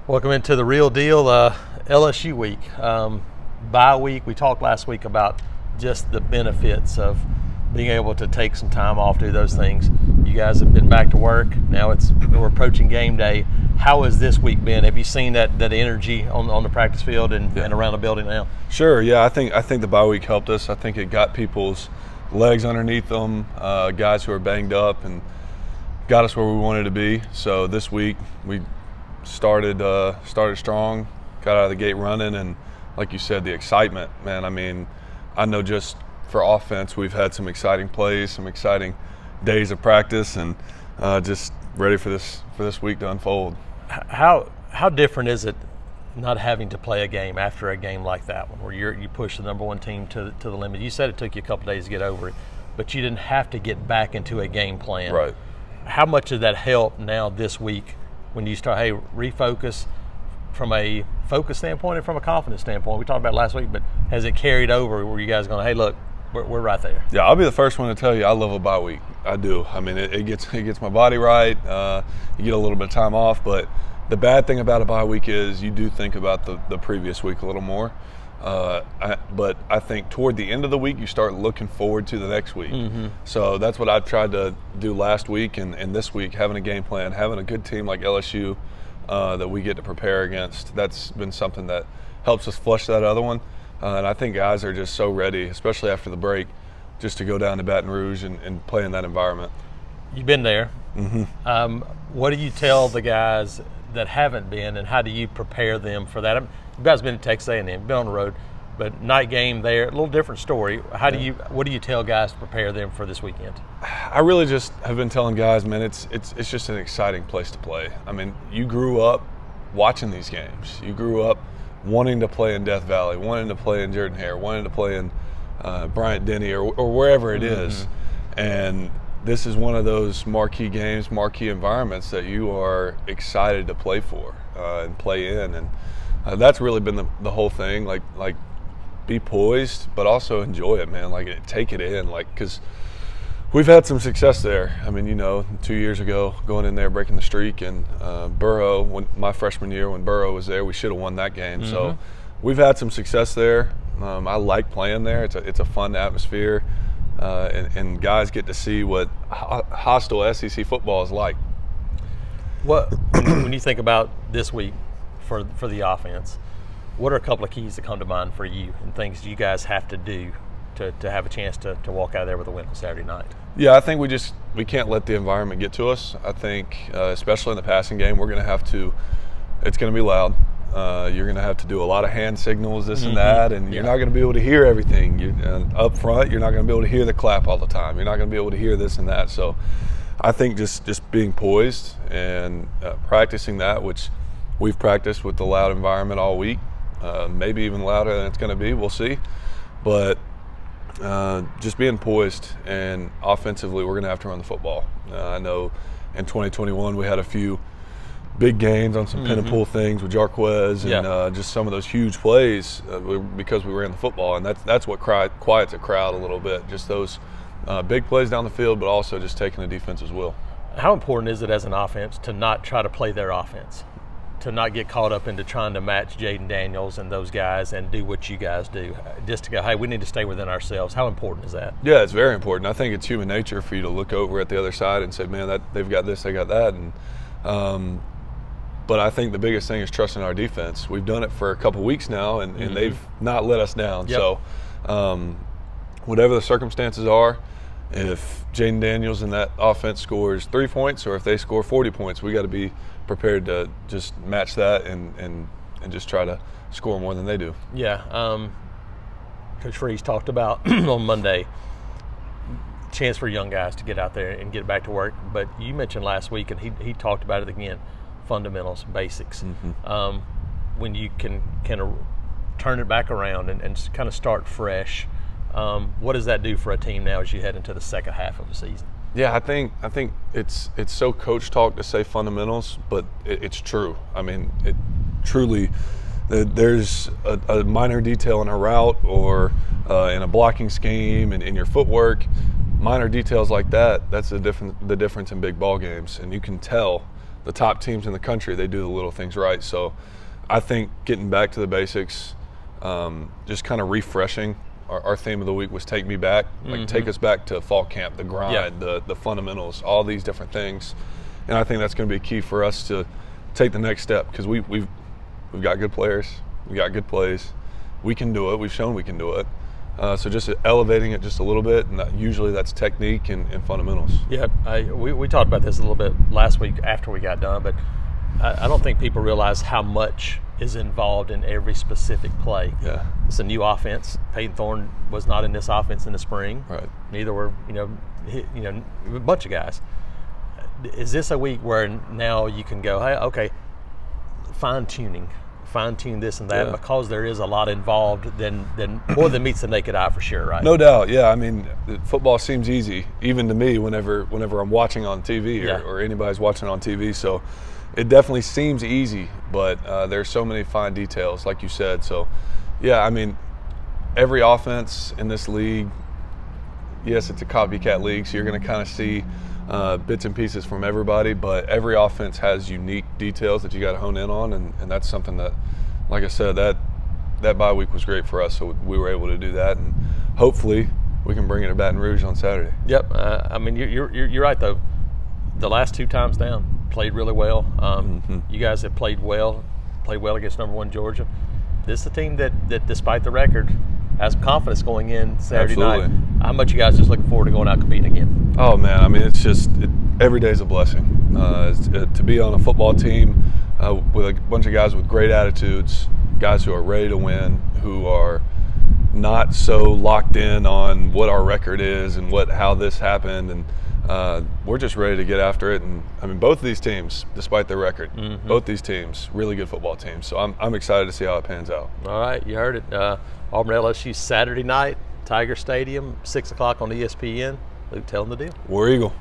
Welcome into the Real Deal LSU week. Bye week. We talked last week about just the benefits of being able to take some time off, do those things. You guys have been back to work. Now we're approaching game day. How has this week been? Have you seen that energy on the practice field and around the building now? Sure. Yeah, I think the bye week helped us. I think it got people's legs underneath them, guys who are banged up, and got us where we wanted to be. So this week we started strong, got out of the gate running, and like you said, the excitement, man. I mean, I know just for offense, we've had some exciting plays, some exciting days of practice, and just ready for this week to unfold. How different is it not having to play a game after a game like that one, where you push the number one team to the limit? You said it took you a couple days to get over it, but you didn't have to get back into a game plan. Right. How much did that help now this week when you start, hey, refocus from a focus standpoint and from a confidence standpoint? We talked about it last week, but has it carried over where you guys are going, hey, look, we're right there? Yeah, I'll be the first one to tell you I love a bye week. I do. I mean, it gets my body right. You get a little bit of time off, but the bad thing about a bye week is you do think about the previous week a little more. But I think toward the end of the week, you start looking forward to the next week. Mm-hmm. So that's what I've tried to do last week and this week, having a game plan, having a good team like LSU that we get to prepare against. That's been something that helps us flush that other one. And I think guys are just so ready, especially after the break, just to go down to Baton Rouge and play in that environment. You've been there. Mm-hmm. What do you tell the guys that haven't been, and how do you prepare them for that? You guys have been to Texas A&M, been on the road, but night game there, a little different story. What do you tell guys to prepare them for this weekend? I really just have been telling guys, man, it's just an exciting place to play. I mean, you grew up watching these games. You grew up wanting to play in Death Valley, wanting to play in Jordan-Hare, wanting to play in Bryant-Denny or wherever it is. And this is one of those marquee games, marquee environments that you are excited to play for and play in. And that's really been the whole thing. Like be poised, but also enjoy it, man. Like take it in, because we've had some success there. I mean, 2 years ago, going in there, breaking the streak, and Burrow, my freshman year when Burrow was there, we should have won that game. Mm-hmm. So we've had some success there. I like playing there. It's a fun atmosphere, and guys get to see what hostile SEC football is like. When you think about this week for the offense, what are a couple of keys that come to mind for you and things you guys have to do to have a chance to walk out of there with a win on Saturday night? Yeah, I think we can't let the environment get to us. I think, especially in the passing game, we're going to have to. It's going to be loud. You're going to have to do a lot of hand signals, this and that, and you're not going to be able to hear everything. Up front, you're not going to be able to hear the clap all the time. You're not going to be able to hear this and that. So, I think just being poised and practicing that, which we've practiced with the loud environment all week, maybe even louder than it's going to be. We'll see, but. Just being poised, and offensively we're going to have to run the football. I know in 2021 we had a few big gains on some pin and pull things with Jarquez and just some of those huge plays because we ran the football, and that's what quiets a crowd a little bit, just those big plays down the field, but also just taking the defense as well. How important is it as an offense to not try to play their offense, to not get caught up into trying to match Jaden Daniels and those guys and do what you guys do, just to go, hey, we need to stay within ourselves? How important is that? Yeah, it's very important. I think it's human nature for you to look over at the other side and say, man, that they've got this, they got that. And but I think the biggest thing is trusting our defense. We've done it for a couple weeks now, and they've not let us down. Yep. So whatever the circumstances are, if Jaden Daniels and that offense scores 3 points, or if they score 40 points, we got to be prepared to just match that and just try to score more than they do. Yeah. Coach Freeze talked about on Monday, chance for young guys to get out there and get back to work. But you mentioned last week, and he talked about it again, fundamentals, basics. When you can kind of turn it back around and kind of start fresh, what does that do for a team now as you head into the second half of the season? Yeah, I think it's so coach talk to say fundamentals, but it's true. I mean, it truly, there's a minor detail in a route or in a blocking scheme and in your footwork, minor details like that. That's the difference in big ball games, and you can tell the top teams in the country, they do the little things right. So I think getting back to the basics, just kind of refreshing. Our theme of the week was take me back, like take us back to fall camp, the grind, the fundamentals, all these different things. And I think that's going to be key for us to take the next step, because we've got good players, we got good plays, we can do it. We've shown we can do it. So just elevating it just a little bit, and usually that's technique and fundamentals. Yeah, we talked about this a little bit last week after we got done, but I don't think people realize how much is involved in every specific play. Yeah, it's a new offense. Peyton Thorne was not in this offense in the spring. Right. Neither were a bunch of guys. Is this a week where now you can go, hey, okay, fine tune this and that, because there is a lot involved than more than meets the naked eye for sure, right? No doubt. Yeah, I mean, football seems easy even to me whenever I'm watching on TV or anybody's watching on TV. So it definitely seems easy, but there's so many fine details, like you said. So yeah, I mean, every offense in this league, yes, it's a copycat league, so you're going to kind of see bits and pieces from everybody, but every offense has unique details that you got to hone in on, and that's something that, like I said, that bye week was great for us, so we were able to do that, and hopefully we can bring it to Baton Rouge on Saturday. Yep. I mean, you're right though. The last 2 times down, played really well. You guys have played well against #1 Georgia. This is a team that despite the record, has confidence going in Saturday night. How much you guys just looking forward to going out competing again? Oh man, I mean, it's just every day is a blessing. To be on a football team with a bunch of guys with great attitudes, guys who are ready to win, who are not so locked in on what our record is and how this happened, and we're just ready to get after it. And I mean, both of these teams, despite their record, both these teams, really good football teams. So I'm excited to see how it pans out. All right, you heard it. Auburn LSU Saturday night, Tiger Stadium, 6 o'clock on ESPN. Luke, tell them the deal. War Eagle.